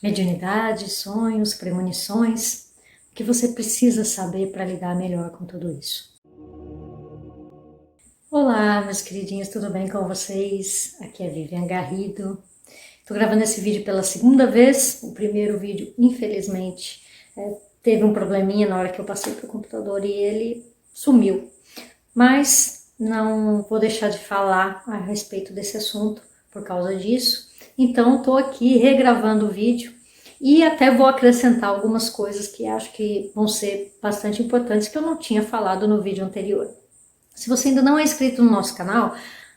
mediunidade, sonhos, premonições, o que você precisa saber para lidar melhor com tudo isso. Olá, meus queridinhos, tudo bem com vocês? Aqui é Vivian Garrido. Estou gravando esse vídeo pela segunda vez. O primeiro vídeo, infelizmente, teve um probleminha na hora que eu passei para o computador e ele sumiu. Mas não vou deixar de falar a respeito desse assunto por causa disso. Então, estou aqui regravando o vídeo e até vou acrescentar algumas coisas que acho que vão ser bastante importantes que eu não tinha falado no vídeo anterior. Se você ainda não é inscrito no nosso canal,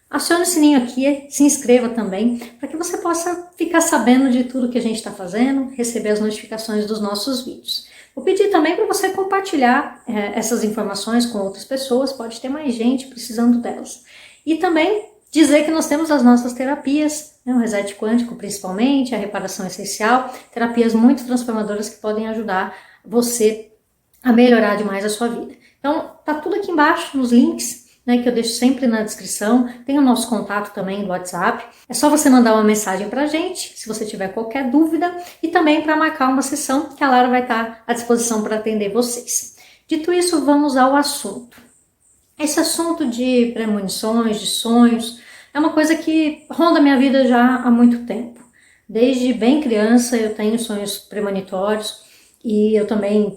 acione o sininho aqui, se inscreva também, para que você possa ficar sabendo de tudo que a gente está fazendo, receber as notificações dos nossos vídeos. Vou pedir também para você compartilhar essas informações com outras pessoas, pode ter mais gente precisando delas. E também dizer que nós temos as nossas terapias, o reset quântico principalmente, a reparação essencial, terapias muito transformadoras que podem ajudar você a melhorar demais a sua vida. Então, tá tudo aqui embaixo nos links, que eu deixo sempre na descrição. Tem o nosso contato também do WhatsApp. É só você mandar uma mensagem pra gente, se você tiver qualquer dúvida, e também para marcar uma sessão que a Lara vai estar à disposição para atender vocês. Dito isso, vamos ao assunto. Esse assunto de premonições, de sonhos, é uma coisa que ronda minha vida já há muito tempo. Desde bem criança eu tenho sonhos premonitórios e eu também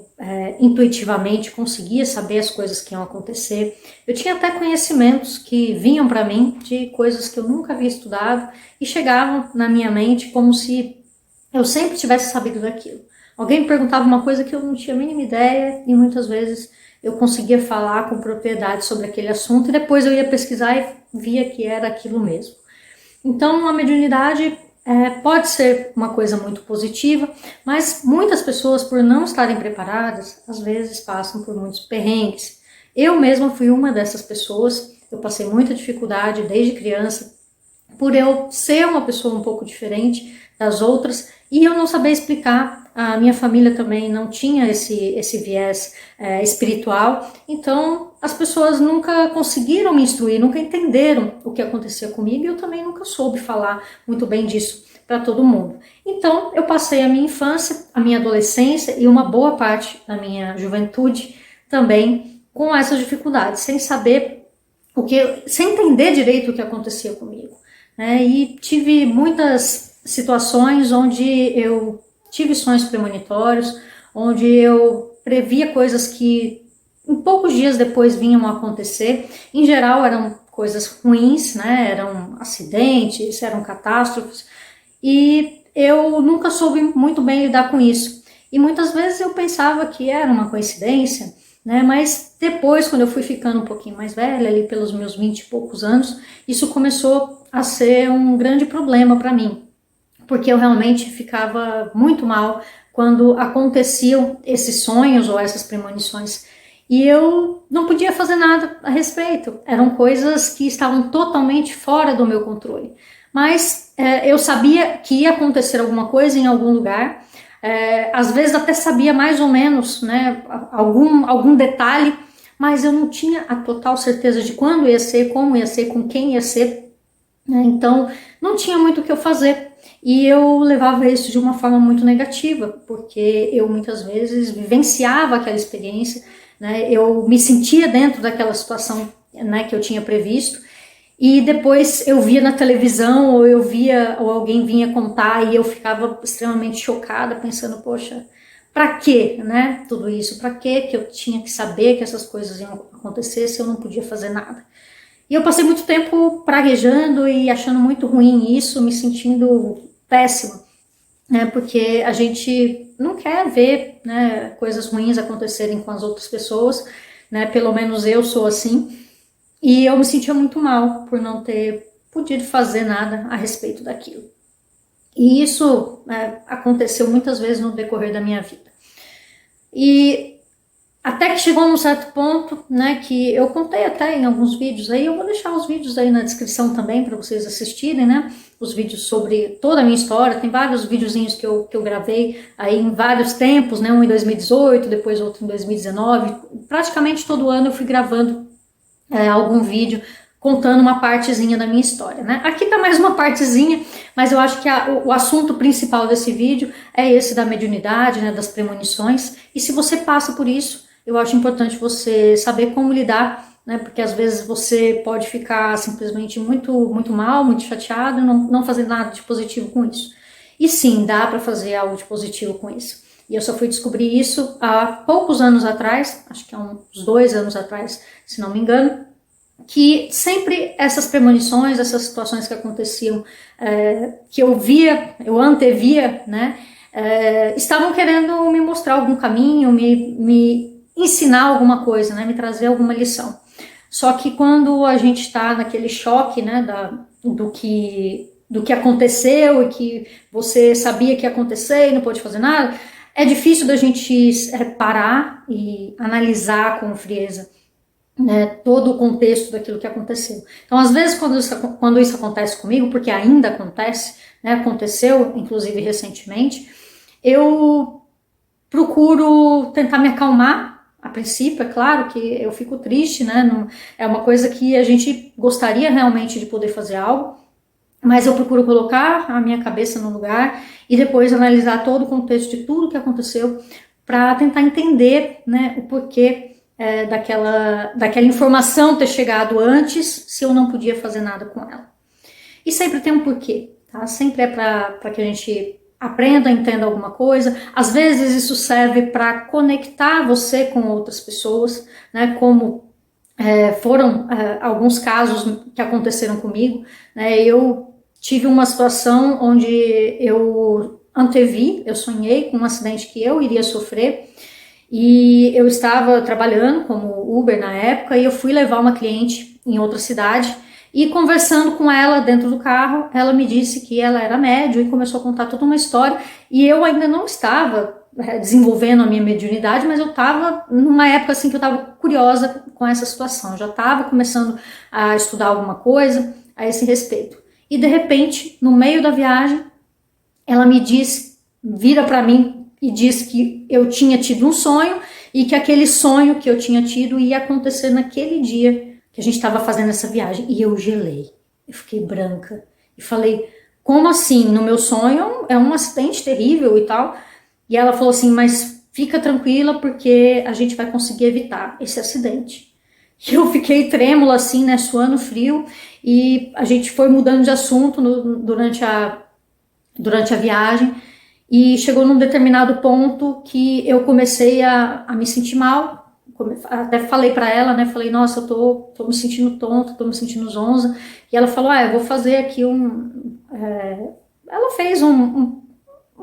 intuitivamente conseguia saber as coisas que iam acontecer. Eu tinha até conhecimentos que vinham para mim de coisas que eu nunca havia estudado e chegavam na minha mente como se eu sempre tivesse sabido daquilo. Alguém me perguntava uma coisa que eu não tinha a mínima ideia e muitas vezes eu conseguia falar com propriedade sobre aquele assunto e depois eu ia pesquisar e via que era aquilo mesmo. Então a mediunidade pode ser uma coisa muito positiva, mas muitas pessoas, por não estarem preparadas, às vezes passam por muitos perrengues. Eu mesma fui uma dessas pessoas, eu passei muita dificuldade desde criança, por eu ser uma pessoa um pouco diferente das outras, e eu não sabia explicar. A minha família também não tinha esse viés espiritual, então as pessoas nunca conseguiram me instruir, nunca entenderam o que acontecia comigo, e eu também nunca soube falar muito bem disso para todo mundo. Então eu passei a minha infância, a minha adolescência e uma boa parte da minha juventude também com essas dificuldades, sem saber sem entender direito o que acontecia comigo. E tive muitas situações onde eu tive sonhos premonitórios, onde eu previa coisas que em poucos dias depois vinham a acontecer. Em geral eram coisas ruins, eram acidentes, eram catástrofes, e eu nunca soube muito bem lidar com isso. E muitas vezes eu pensava que era uma coincidência, mas depois, quando eu fui ficando um pouquinho mais velha, ali pelos meus 20 e poucos anos, isso começou a ser um grande problema para mim, porque eu realmente ficava muito mal quando aconteciam esses sonhos ou essas premonições e eu não podia fazer nada a respeito. Eram coisas que estavam totalmente fora do meu controle, mas eu sabia que ia acontecer alguma coisa em algum lugar. Às vezes até sabia mais ou menos algum detalhe, mas eu não tinha a total certeza de quando ia ser, como ia ser, com quem ia ser, então não tinha muito o que eu fazer. E eu levava isso de uma forma muito negativa, porque eu muitas vezes vivenciava aquela experiência, eu me sentia dentro daquela situação que eu tinha previsto, e depois eu via na televisão, ou alguém vinha contar, e eu ficava extremamente chocada, pensando, poxa, pra quê, tudo isso? Pra quê que eu tinha que saber que essas coisas iam acontecer se eu não podia fazer nada? E eu passei muito tempo praguejando e achando muito ruim isso, me sentindo péssima, porque a gente não quer ver coisas ruins acontecerem com as outras pessoas, pelo menos eu sou assim, e eu me sentia muito mal por não ter podido fazer nada a respeito daquilo. E isso aconteceu muitas vezes no decorrer da minha vida. E até que chegou num certo ponto, que eu contei até em alguns vídeos aí, eu vou deixar os vídeos aí na descrição também para vocês assistirem, os vídeos sobre toda a minha história. Tem vários videozinhos que eu gravei aí em vários tempos, um em 2018, depois outro em 2019. Praticamente todo ano eu fui gravando algum vídeo contando uma partezinha da minha história, né? Aqui tá mais uma partezinha, mas eu acho que o assunto principal desse vídeo é esse da mediunidade, né, das premonições, e se você passa por isso, eu acho importante você saber como lidar, né, porque às vezes você pode ficar simplesmente muito mal, muito chateado, e não fazer nada de positivo com isso. E sim, dá para fazer algo de positivo com isso. E eu só fui descobrir isso há poucos anos atrás, acho que há uns 2 anos atrás, se não me engano, que sempre essas premonições, essas situações que aconteciam, que eu antevia, né, estavam querendo me mostrar algum caminho, me ensinar alguma coisa, né, me trazer alguma lição. Só que quando a gente está naquele choque, né, do que aconteceu e que você sabia que ia acontecer e não pôde fazer nada, é difícil da gente parar e analisar com frieza, né, todo o contexto daquilo que aconteceu. Então, às vezes, quando isso acontece comigo, porque ainda acontece, né, aconteceu, inclusive recentemente, eu procuro tentar me acalmar. A princípio, é claro que eu fico triste, né, não, é uma coisa que a gente gostaria realmente de poder fazer algo, mas eu procuro colocar a minha cabeça no lugar e depois analisar todo o contexto de tudo que aconteceu para tentar entender, né, o porquê daquela informação ter chegado antes, se eu não podia fazer nada com ela. E sempre tem um porquê, tá? Sempre é para que a gente aprenda, entenda alguma coisa. Às vezes isso serve para conectar você com outras pessoas, né? Como foram alguns casos que aconteceram comigo, né? Eu tive uma situação onde eu antevi, eu sonhei com um acidente que eu iria sofrer, e eu estava trabalhando como Uber na época e eu fui levar uma cliente em outra cidade e conversando com ela dentro do carro, ela me disse que ela era médium e começou a contar toda uma história e eu ainda não estava desenvolvendo a minha mediunidade, mas eu estava numa época assim que eu estava curiosa com essa situação, eu já estava começando a estudar alguma coisa a esse respeito. E de repente, no meio da viagem, ela me diz, vira para mim e diz que eu tinha tido um sonho e que aquele sonho que eu tinha tido ia acontecer naquele dia que a gente estava fazendo essa viagem. E eu gelei, eu fiquei branca e falei, como assim? No meu sonho é um acidente terrível e tal. E ela falou assim, mas fica tranquila porque a gente vai conseguir evitar esse acidente. E eu fiquei trêmula assim, né, suando frio, e a gente foi mudando de assunto durante a viagem. E chegou num determinado ponto que eu comecei a me sentir mal. Até falei para ela, né? Falei, nossa, eu tô me sentindo tonta, tô me sentindo zonza. E ela falou, eu vou fazer aqui ela fez um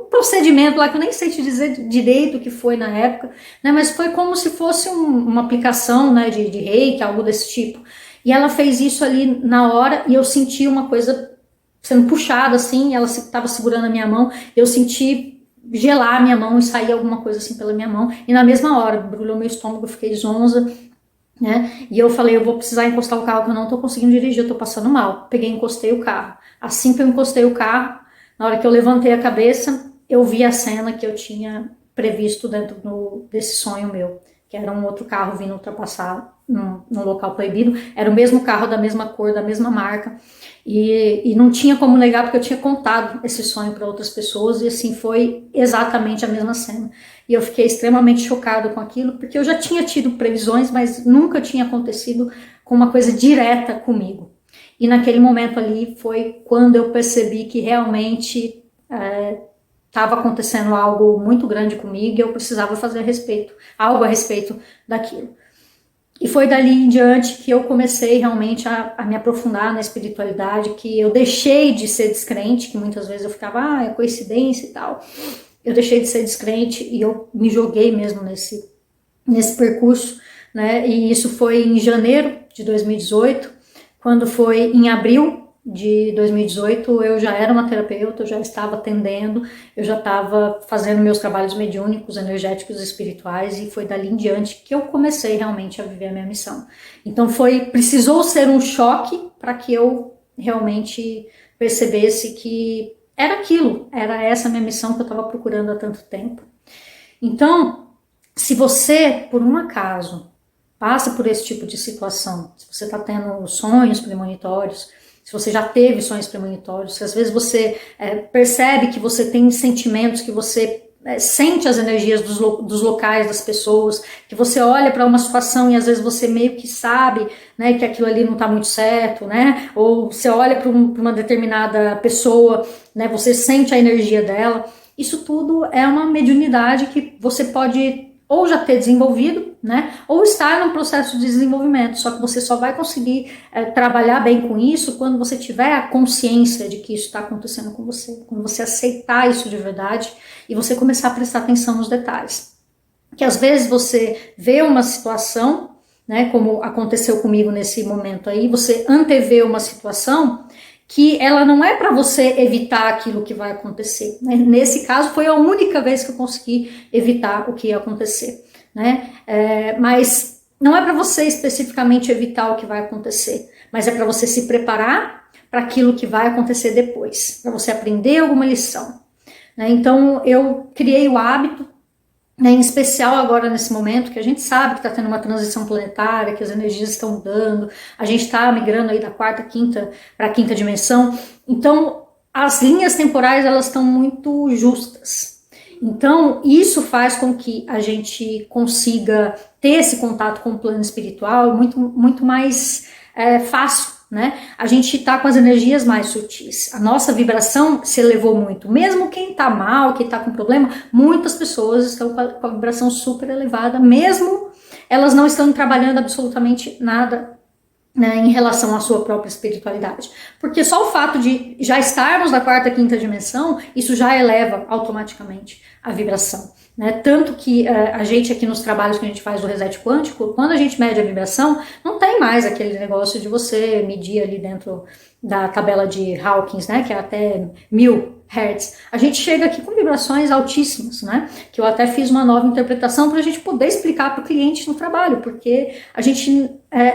procedimento lá que eu nem sei te dizer direito o que foi na época, né? Mas foi como se fosse uma aplicação, né? De reiki, algo desse tipo. E ela fez isso ali na hora e eu senti uma coisa sendo puxada assim, ela estava segurando a minha mão, eu senti gelar a minha mão e sair alguma coisa assim pela minha mão, e na mesma hora, brulhou meu estômago, eu fiquei zonza, né, e eu falei, eu vou precisar encostar o carro que eu não tô conseguindo dirigir, eu tô passando mal, peguei e encostei o carro, assim que eu encostei o carro, na hora que eu levantei a cabeça, eu vi a cena que eu tinha previsto dentro desse sonho meu, que era um outro carro vindo ultrapassar num local proibido, era o mesmo carro da mesma cor, da mesma marca, e não tinha como negar porque eu tinha contado esse sonho para outras pessoas e assim foi exatamente a mesma cena. E eu fiquei extremamente chocada com aquilo porque eu já tinha tido previsões, mas nunca tinha acontecido com uma coisa direta comigo. E naquele momento ali foi quando eu percebi que realmente estava acontecendo algo muito grande comigo e eu precisava fazer algo a respeito daquilo. E foi dali em diante que eu comecei realmente a me aprofundar na espiritualidade, que eu deixei de ser descrente, que muitas vezes eu ficava, é coincidência e tal. Eu deixei de ser descrente e eu me joguei mesmo nesse percurso, né? E isso foi em janeiro de 2018, quando foi em abril de 2018, eu já era uma terapeuta, eu já estava atendendo, eu já estava fazendo meus trabalhos mediúnicos, energéticos e espirituais, e foi dali em diante que eu comecei realmente a viver a minha missão. Então precisou ser um choque para que eu realmente percebesse que era aquilo, era essa minha missão que eu estava procurando há tanto tempo. Então, se você, por um acaso, passa por esse tipo de situação, se você está tendo sonhos premonitórios, se você já teve sonhos premonitórios, se às vezes você percebe que você tem sentimentos, que você sente as energias dos locais, das pessoas, que você olha para uma situação e às vezes você meio que sabe, né, que aquilo ali não está muito certo, né, ou você olha para uma determinada pessoa, né, você sente a energia dela. Isso tudo é uma mediunidade que você pode ou já ter desenvolvido, né, ou estar num processo de desenvolvimento, só que você só vai conseguir trabalhar bem com isso quando você tiver a consciência de que isso está acontecendo com você, quando você aceitar isso de verdade e você começar a prestar atenção nos detalhes. Que às vezes você vê uma situação, né, como aconteceu comigo nesse momento aí, você antevê uma situação que ela não é para você evitar aquilo que vai acontecer. Né? Nesse caso, foi a única vez que eu consegui evitar o que ia acontecer. Né? Mas não é para você especificamente evitar o que vai acontecer, mas é para você se preparar para aquilo que vai acontecer depois, para você aprender alguma lição. Né? Então, eu criei o hábito, né, em especial agora nesse momento, que a gente sabe que está tendo uma transição planetária, que as energias estão mudando, a gente está migrando aí da quarta, quinta para a quinta dimensão, então as linhas temporais elas estão muito justas. Então isso faz com que a gente consiga ter esse contato com o plano espiritual muito mais fácil. Né? A gente está com as energias mais sutis, a nossa vibração se elevou muito, mesmo quem está mal, quem está com problema, muitas pessoas estão com a vibração super elevada, mesmo elas não estão trabalhando absolutamente nada, né, em relação à sua própria espiritualidade, porque só o fato de já estarmos na quarta, quinta dimensão, isso já eleva automaticamente a vibração. Né? Tanto que a gente aqui nos trabalhos que a gente faz do reset quântico, quando a gente mede a vibração, não tem mais aquele negócio de você medir ali dentro da tabela de Hawkins, né, que é até 1000 Hz. A gente chega aqui com vibrações altíssimas, né, que eu até fiz uma nova interpretação para a gente poder explicar para o cliente no trabalho, porque a gente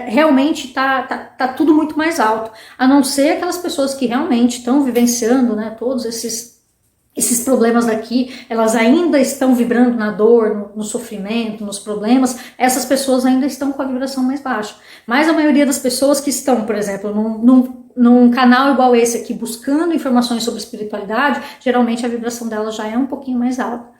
realmente tá tudo muito mais alto, a não ser aquelas pessoas que realmente estão vivenciando, né, todos esses problemas daqui, elas ainda estão vibrando na dor, no sofrimento, nos problemas, essas pessoas ainda estão com a vibração mais baixa. Mas a maioria das pessoas que estão, por exemplo, num canal igual esse aqui, buscando informações sobre espiritualidade, geralmente a vibração dela já é um pouquinho mais alta.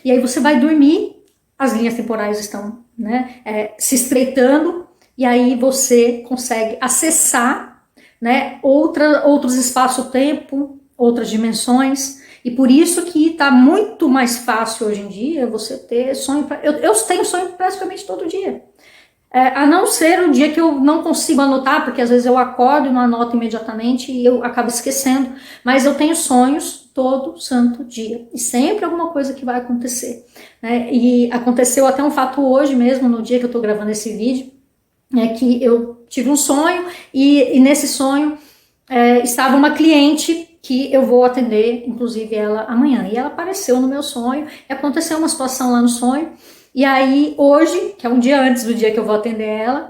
E aí você vai dormir, as linhas temporais estão, né, se estreitando, e aí você consegue acessar, né, outros espaço-tempo, outras dimensões. E por isso que está muito mais fácil hoje em dia você ter sonho. Eu tenho sonho praticamente todo dia. A não ser um dia que eu não consigo anotar, porque às vezes eu acordo e não anoto imediatamente e eu acabo esquecendo. Mas eu tenho sonhos todo santo dia. E sempre alguma coisa que vai acontecer. Né? E aconteceu até um fato hoje mesmo, no dia que eu estou gravando esse vídeo, que eu tive um sonho e nesse sonho estava uma cliente que eu vou atender, inclusive ela amanhã. E ela apareceu no meu sonho, e aconteceu uma situação lá no sonho, e aí hoje, que é um dia antes do dia que eu vou atender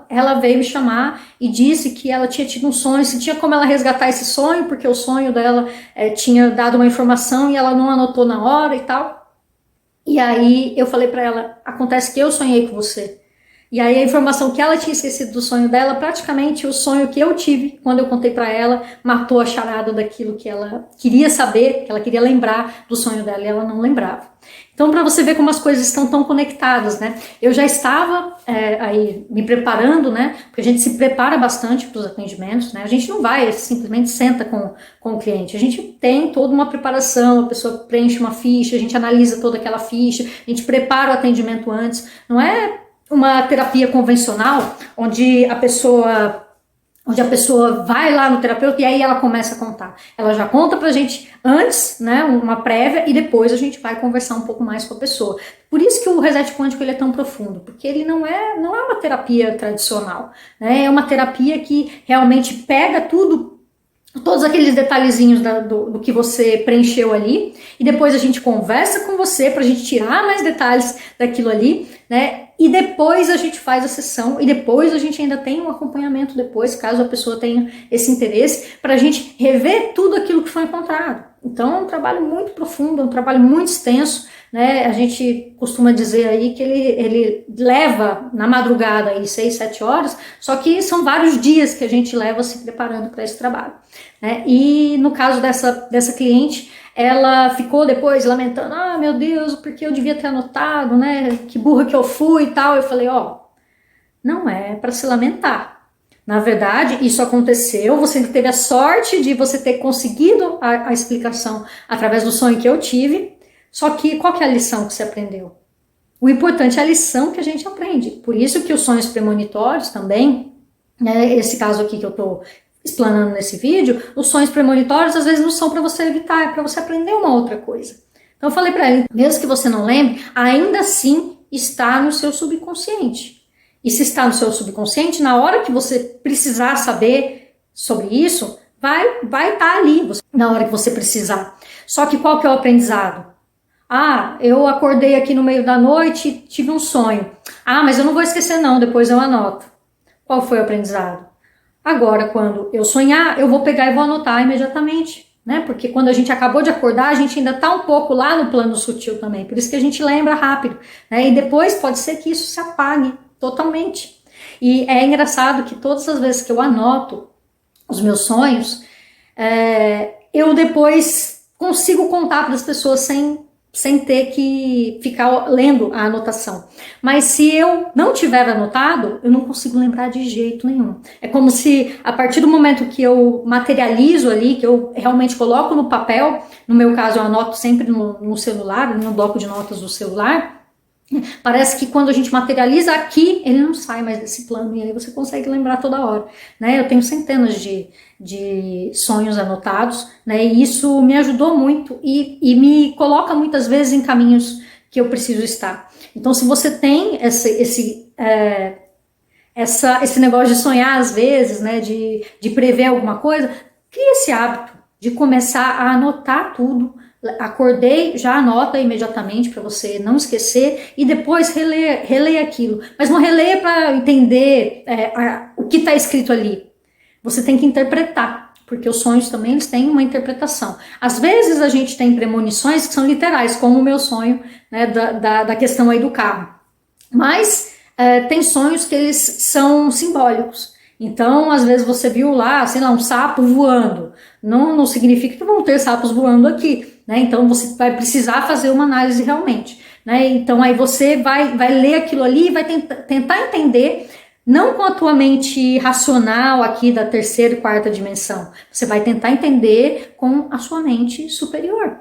ela veio me chamar e disse que ela tinha tido um sonho, se tinha como ela resgatar esse sonho, porque o sonho dela tinha dado uma informação e ela não anotou na hora e tal. E aí eu falei pra ela, acontece que eu sonhei com você. E aí a informação que ela tinha esquecido do sonho dela, praticamente o sonho que eu tive quando eu contei para ela, matou a charada daquilo que ela queria saber, que ela queria lembrar do sonho dela e ela não lembrava. Então, para você ver como as coisas estão tão conectadas, né? Eu já estava aí me preparando, né? Porque a gente se prepara bastante para os atendimentos, né? A gente não vai, simplesmente senta com o cliente. A gente tem toda uma preparação, a pessoa preenche uma ficha, a gente analisa toda aquela ficha, a gente prepara o atendimento antes. Não é uma terapia convencional, onde a pessoa vai lá no terapeuta e aí ela começa a contar. Ela já conta pra gente antes, né, uma prévia, e depois a gente vai conversar um pouco mais com a pessoa. Por isso que o reset quântico ele é tão profundo, porque ele não é uma terapia tradicional, né, é uma terapia que realmente pega todos aqueles detalhezinhos do que você preencheu ali, e depois a gente conversa com você pra gente tirar mais detalhes daquilo ali, né? E depois a gente faz a sessão, e depois a gente ainda tem um acompanhamento depois, caso a pessoa tenha esse interesse, pra gente rever tudo aquilo que foi encontrado. Então é um trabalho muito profundo, é um trabalho muito extenso, né? A gente costuma dizer aí que ele leva na madrugada aí 6, 7 horas, só que são vários dias que a gente leva se preparando para esse trabalho, né? E no caso dessa cliente, ela ficou depois lamentando, ah, meu Deus, porque eu devia ter anotado, né? Que burra que eu fui e tal. Eu falei, ó, não é para se lamentar. Na verdade, isso aconteceu, você teve a sorte de você ter conseguido a explicação através do sonho que eu tive, só que qual que é a lição que você aprendeu? O importante é a lição que a gente aprende. Por isso que os sonhos premonitórios também, né, esse caso aqui que eu estou explanando nesse vídeo, os sonhos premonitórios às vezes não são para você evitar, é para você aprender uma outra coisa. Então eu falei para ele, mesmo que você não lembre, ainda assim está no seu subconsciente. E se está no seu subconsciente, na hora que você precisar saber sobre isso, vai estar ali, na hora que você precisar. Só que qual que é o aprendizado? Ah, eu acordei aqui no meio da noite e tive um sonho. Ah, mas eu não vou esquecer não, depois eu anoto. Qual foi o aprendizado? Agora, quando eu sonhar, eu vou pegar e vou anotar imediatamente, né? Porque quando a gente acabou de acordar, a gente ainda está um pouco lá no plano sutil também. Por isso que a gente lembra rápido, né? E depois pode ser que isso se apague totalmente. E é engraçado que todas as vezes que eu anoto os meus sonhos, eu depois consigo contar para as pessoas sem ter que ficar lendo a anotação. Mas se eu não tiver anotado, eu não consigo lembrar de jeito nenhum. É como se, a partir do momento que eu materializo ali, que eu realmente coloco no papel, no meu caso eu anoto sempre no celular, no bloco de notas do celular, parece que quando a gente materializa aqui, ele não sai mais desse plano e aí você consegue lembrar toda hora, né? Eu tenho centenas de sonhos anotados, né? E isso me ajudou muito e me coloca muitas vezes em caminhos que eu preciso estar. Então, se você tem esse negócio de sonhar às vezes, né? De prever alguma coisa, cria esse hábito de começar a anotar tudo. Acordei, já anota imediatamente para você não esquecer e depois releia aquilo. Mas não releia para entender o que está escrito ali. Você tem que interpretar, porque os sonhos também eles têm uma interpretação. Às vezes a gente tem premonições que são literais, como o meu sonho, né, da questão aí do carro. Mas tem sonhos que eles são simbólicos. Então, às vezes você viu lá, sei lá, um sapo voando. Não significa que vão ter sapos voando aqui, né? Então você vai precisar fazer uma análise realmente, né? Então aí você vai ler aquilo ali e vai tentar entender, não com a tua mente racional aqui da terceira e quarta dimensão. Você vai tentar entender com a sua mente superior.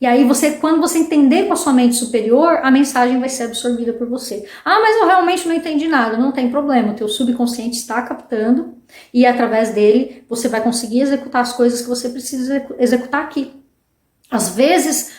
E aí quando você entender com a sua mente superior, a mensagem vai ser absorvida por você. Ah, mas eu realmente não entendi nada. Não tem problema, o teu subconsciente está captando e através dele você vai conseguir executar as coisas que você precisa executar aqui. Às vezes,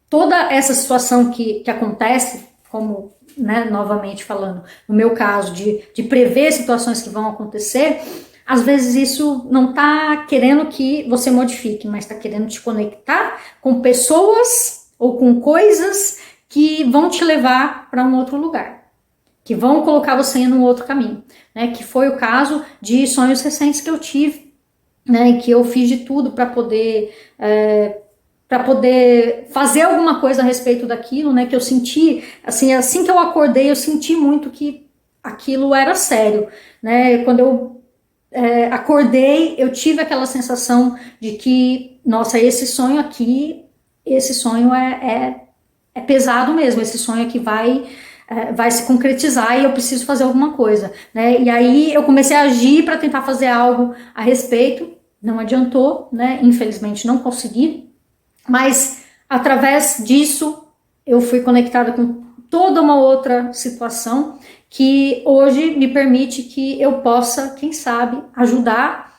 toda essa situação que acontece, como, né, novamente falando, no meu caso, de prever situações que vão acontecer, às vezes isso não está querendo que você modifique, mas está querendo te conectar com pessoas ou com coisas que vão te levar para um outro lugar, que vão colocar você em um outro caminho, né? Que foi o caso de sonhos recentes que eu tive, né? Que eu fiz de tudo para poder fazer alguma coisa a respeito daquilo, né? Que eu senti, assim que eu acordei, eu senti muito que aquilo era sério, né? Quando eu acordei, eu tive aquela sensação de que, nossa, esse sonho é pesado mesmo, esse sonho aqui vai se concretizar e eu preciso fazer alguma coisa, né? E aí eu comecei a agir para tentar fazer algo a respeito, não adiantou, né? Infelizmente não consegui, mas através disso eu fui conectada com toda uma outra situação que hoje me permite que eu possa, quem sabe, ajudar,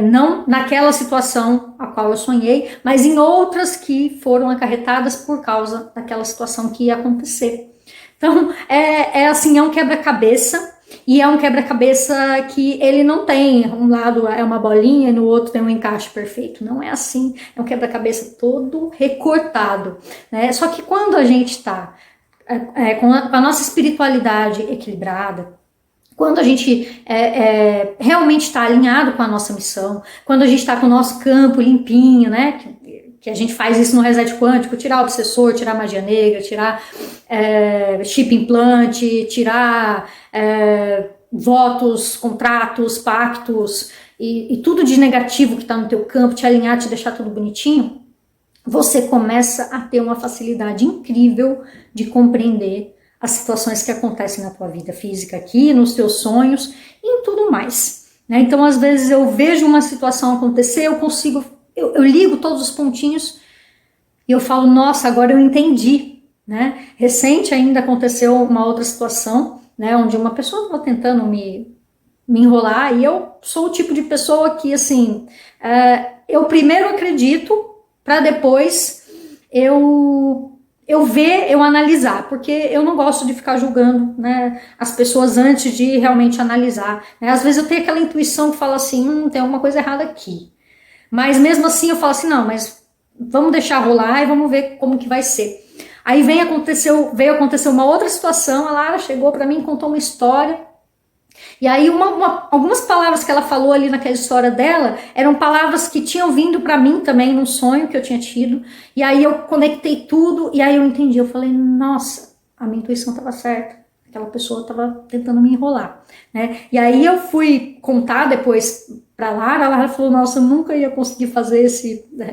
não naquela situação a qual eu sonhei, mas em outras que foram acarretadas por causa daquela situação que ia acontecer. Então, assim, é um quebra-cabeça, e é um quebra-cabeça que ele não tem, um lado é uma bolinha e no outro tem um encaixe perfeito. Não é assim, é um quebra-cabeça todo recortado, né? Só que quando a gente está com a nossa espiritualidade equilibrada, quando a gente realmente está alinhado com a nossa missão, quando a gente está com o nosso campo limpinho, né? que a gente faz isso no reset quântico, tirar o obsessor, tirar a magia negra, tirar chip implante, tirar votos, contratos, pactos e tudo de negativo que está no teu campo, te alinhar, te deixar tudo bonitinho, você começa a ter uma facilidade incrível de compreender as situações que acontecem na tua vida física aqui, nos teus sonhos e em tudo mais. Né? Então, às vezes eu vejo uma situação acontecer, eu ligo todos os pontinhos e eu falo, nossa, agora eu entendi. Né? Recente ainda aconteceu uma outra situação, né, onde uma pessoa estava tentando me enrolar, e eu sou o tipo de pessoa que, assim, eu primeiro acredito para depois eu ver, eu analisar, porque eu não gosto de ficar julgando, né, as pessoas antes de realmente analisar. Né? Às vezes eu tenho aquela intuição que fala assim, tem alguma coisa errada aqui. Mas mesmo assim eu falo assim, não, mas vamos deixar rolar e vamos ver como que vai ser. Aí veio acontecer uma outra situação, a Lara chegou para mim e contou uma história. E aí algumas palavras que ela falou ali naquela história dela eram palavras que tinham vindo para mim também num sonho que eu tinha tido. E aí eu conectei tudo e aí eu entendi. Eu falei, nossa, a minha intuição estava certa. Aquela pessoa estava tentando me enrolar. Né? E aí eu fui contar depois para a Lara falou, nossa, eu nunca ia conseguir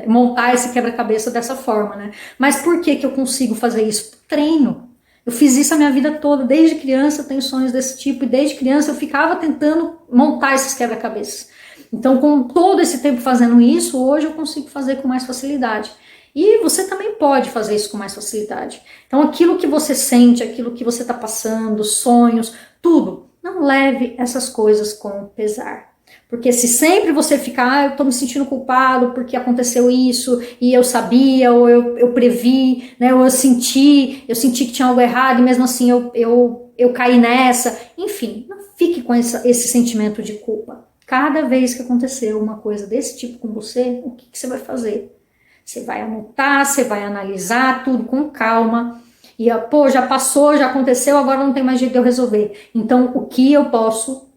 montar esse quebra-cabeça dessa forma, né? Mas por que eu consigo fazer isso? Treino. Eu fiz isso a minha vida toda, desde criança eu tenho sonhos desse tipo, e desde criança eu ficava tentando montar esses quebra-cabeças. Então, com todo esse tempo fazendo isso, hoje eu consigo fazer com mais facilidade. E você também pode fazer isso com mais facilidade. Então, aquilo que você sente, aquilo que você está passando, sonhos, tudo, não leve essas coisas com pesar. Porque se sempre você ficar, eu tô me sentindo culpado porque aconteceu isso, e eu sabia, ou eu previ, né, ou eu senti que tinha algo errado, e mesmo assim eu caí nessa. Enfim, não fique com esse sentimento de culpa. Cada vez que acontecer uma coisa desse tipo com você, o que você vai fazer? Você vai anotar, você vai analisar tudo com calma, e pô, já passou, já aconteceu, agora não tem mais jeito de eu resolver. Então, o que eu posso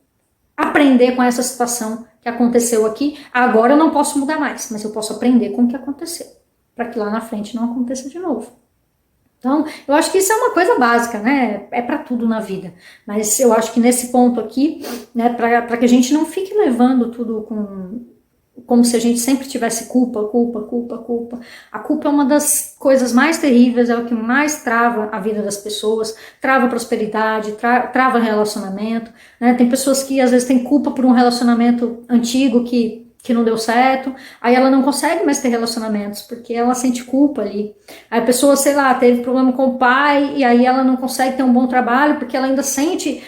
aprender com essa situação que aconteceu aqui? Agora eu não posso mudar mais, mas eu posso aprender com o que aconteceu, para que lá na frente não aconteça de novo. Então, eu acho que isso é uma coisa básica, né? É para tudo na vida. Mas eu acho que nesse ponto aqui, né, para que a gente não fique levando tudo como se a gente sempre tivesse culpa. A culpa é uma das coisas mais terríveis, é o que mais trava a vida das pessoas, trava a prosperidade, trava relacionamento, né? Tem pessoas que às vezes têm culpa por um relacionamento antigo que não deu certo, aí ela não consegue mais ter relacionamentos, porque ela sente culpa ali. Aí a pessoa, sei lá, teve problema com o pai, e aí ela não consegue ter um bom trabalho, porque ela ainda sente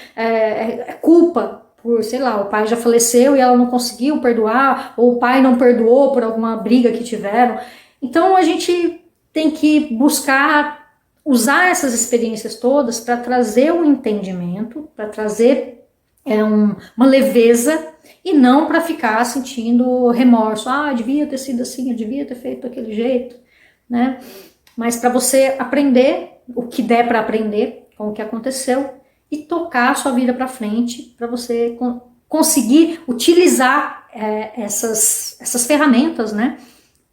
culpa, por, sei lá, o pai já faleceu e ela não conseguiu perdoar, ou o pai não perdoou por alguma briga que tiveram. Então a gente tem que buscar usar essas experiências todas para trazer um entendimento, para trazer uma leveza, e não para ficar sentindo remorso. Ah, devia ter sido assim, eu devia ter feito daquele jeito, né? Mas para você aprender o que der para aprender com o que aconteceu e tocar a sua vida para frente, para você conseguir utilizar essas ferramentas, né,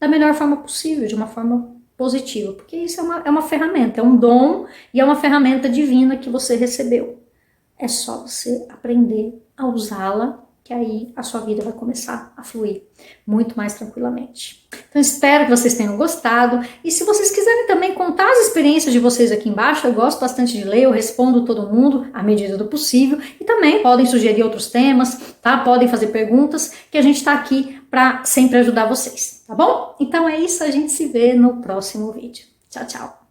da melhor forma possível, de uma forma positiva, porque isso é uma ferramenta, é um dom e é uma ferramenta divina que você recebeu. É só você aprender a usá-la, que aí a sua vida vai começar a fluir muito mais tranquilamente. Então espero que vocês tenham gostado, e se vocês quiserem também contar as experiências de vocês aqui embaixo, eu gosto bastante de ler, eu respondo todo mundo à medida do possível, e também podem sugerir outros temas, tá? Podem fazer perguntas, que a gente tá aqui para sempre ajudar vocês, tá bom? Então é isso, a gente se vê no próximo vídeo. Tchau, tchau!